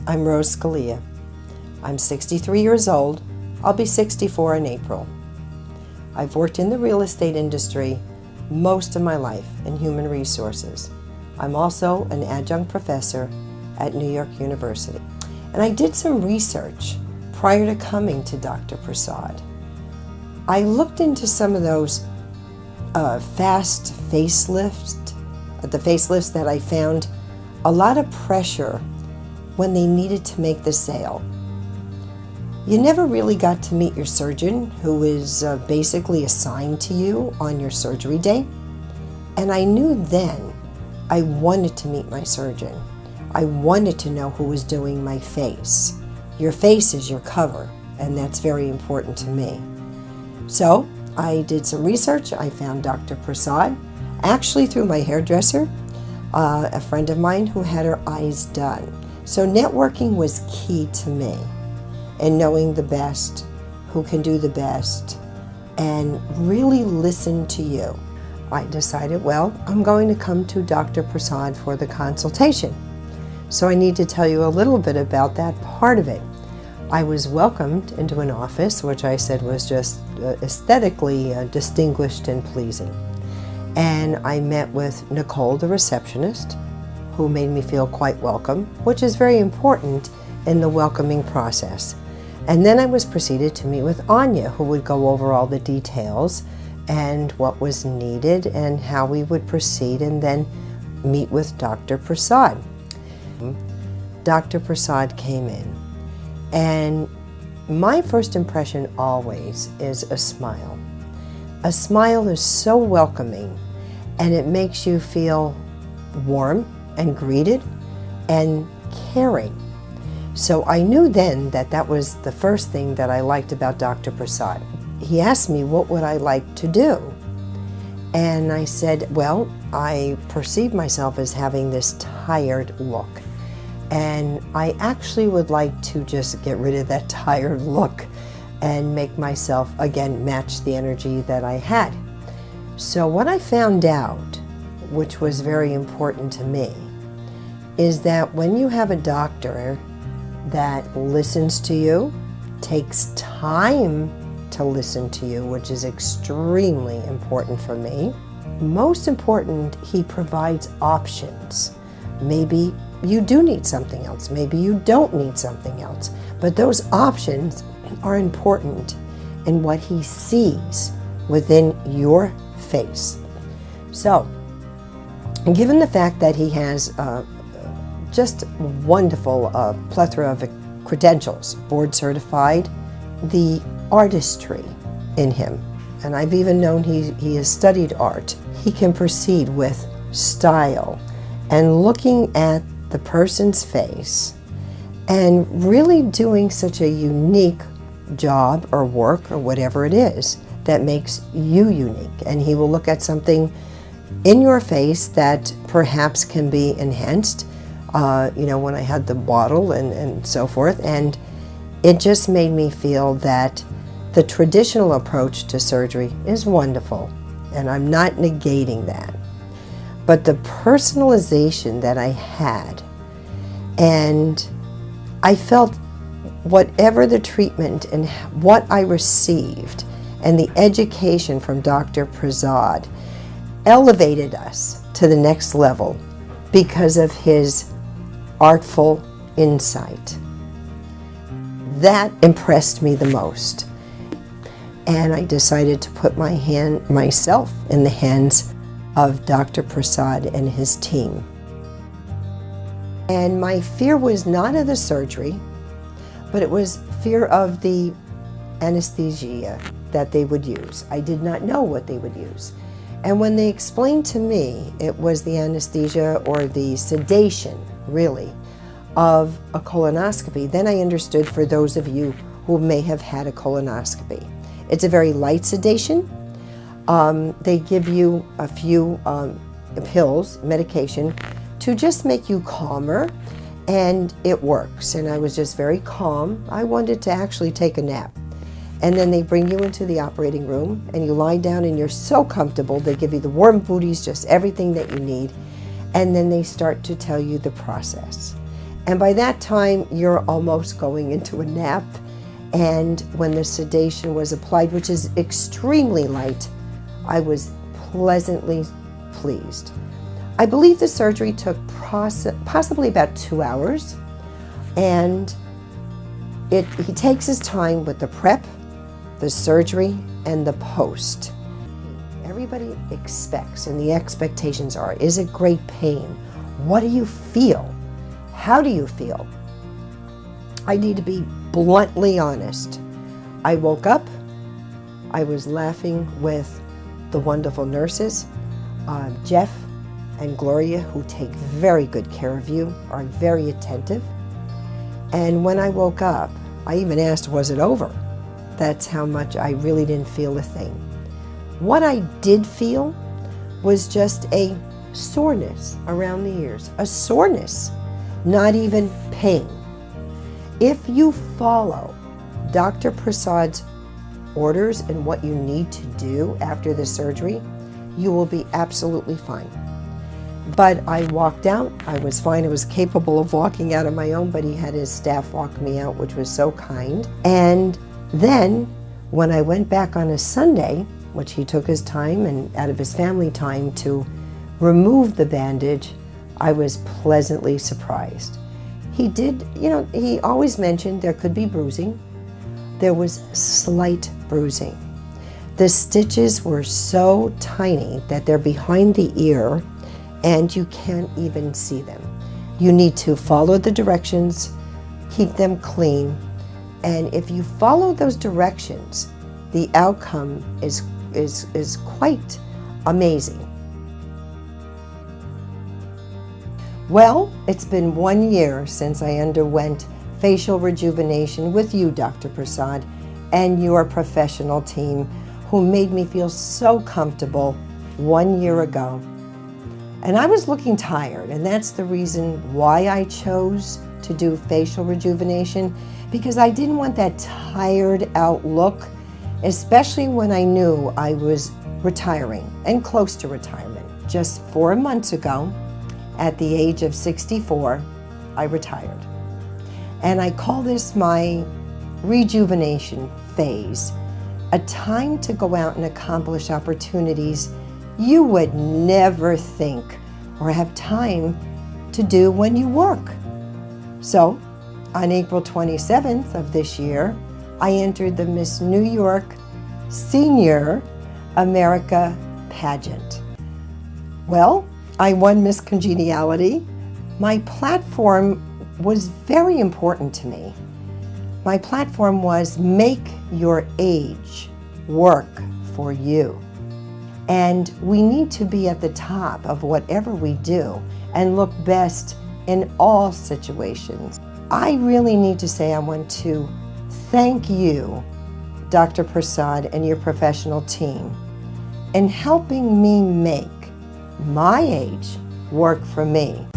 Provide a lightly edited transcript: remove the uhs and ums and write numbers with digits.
I'm Rose Scalia. I'm 63 years old. I'll be 64 in April. I've worked in the real estate industry most of my life in human resources. I'm also an adjunct professor at New York University. And I did some research prior to coming to Dr. Prasad. I looked into some of those fast facelifts, the facelifts that I found a lot of pressure when they needed to make the sale. You never really got to meet your surgeon, who is basically assigned to you on your surgery day. And I knew then I wanted to meet my surgeon. I wanted to know who was doing my face. Your face is your cover, and that's very important to me. So I did some research. I found Dr. Prasad, actually through my hairdresser, a friend of mine who had her eyes done. So networking was key to me, and knowing the best, who can do the best, and really listen to you. I decided, well, I'm going to come to Dr. Prasad for the consultation. So I need to tell you a little bit about that part of it. I was welcomed into an office, which I said was just aesthetically distinguished and pleasing. And I met with Nicole, the receptionist, who made me feel quite welcome, which is very important in the welcoming process. And then I was proceeded to meet with Ania, who would go over all the details and what was needed and how we would proceed, and then meet with Dr. Prasad. Dr. Prasad came in, and my first impression always is a smile. A smile is so welcoming, and it makes you feel warm and greeted and caring. So I knew then that that was the first thing that I liked about Dr. Prasad. He asked me what would I like to do. And I said, well, I perceive myself as having this tired look. And I actually would like to just get rid of that tired look and make myself, again, match the energy that I had. So what I found out, which was very important to me, is that when you have a doctor that listens to you, takes time to listen to you, which is extremely important for me. Most important, he provides options. Maybe you do need something else, maybe you don't need something else, but those options are important in what he sees within your face. So, given the fact that he has just wonderful plethora of credentials, board certified, the artistry in him, and I've even known he has studied art. He can proceed with style and looking at the person's face and really doing such a unique job or work or whatever it is that makes you unique. And he will look at something in your face that perhaps can be enhanced. When I had the bottle and so forth, and it just made me feel that the traditional approach to surgery is wonderful, and I'm not negating that. But the personalization that I had, and I felt whatever the treatment and what I received and the education from Dr. Prasad elevated us to the next level because of his artful insight. That impressed me the most. And I decided to put myself in the hands of Dr. Prasad and his team. And my fear was not of the surgery, but it was fear of the anesthesia that they would use. I did not know what they would use. And when they explained to me it was the anesthesia or the sedation, really, of a colonoscopy, then I understood, for those of you who may have had a colonoscopy. It's a very light sedation. They give you a few pills, medication, to just make you calmer, and it works. And I was just very calm. I wanted to actually take a nap. And then they bring you into the operating room, and you lie down, and you're so comfortable. They give you the warm booties, just everything that you need. And then they start to tell you the process. And by that time, you're almost going into a nap. And when the sedation was applied, which is extremely light, I was pleasantly pleased. I believe the surgery took possibly about 2 hours, and he takes his time with the prep, the surgery, and the post. Everybody expects, and the expectations are, is it great pain? What do you feel? How do you feel? I need to be bluntly honest. I woke up, I was laughing with the wonderful nurses, Jeff and Gloria, who take very good care of you, are very attentive. And when I woke up, I even asked, was it over? That's how much I really didn't feel a thing. What I did feel was just a soreness around the ears, a soreness, not even pain. If you follow Dr. Prasad's orders and what you need to do after the surgery, you will be absolutely fine. But I walked out, I was fine, I was capable of walking out on my own, but he had his staff walk me out, which was so kind. And then, when I went back on a Sunday, which he took his time and out of his family time to remove the bandage, I was pleasantly surprised. He did, he always mentioned there could be bruising. There was slight bruising. The stitches were so tiny that they're behind the ear and you can't even see them. You need to follow the directions, keep them clean, and if you follow those directions, the outcome is quite amazing. Well, it's been 1 year since I underwent facial rejuvenation with you, Dr. Prasad, and your professional team, who made me feel so comfortable 1 year ago. And I was looking tired, and that's the reason why I chose to do facial rejuvenation, because I didn't want that tired out look, especially when I knew I was retiring and close to retirement. Just 4 months ago, at the age of 64, I retired. And I call this my rejuvenation phase, a time to go out and accomplish opportunities you would never think or have time to do when you work. So, on April 27th of this year, I entered the Miss New York Senior America pageant. Well, I won Miss Congeniality. My platform was very important to me. My platform was make your age work for you. And we need to be at the top of whatever we do and look best in all situations. I really need to say I want to thank you, Dr. Prasad, and your professional team in helping me make my age work for me.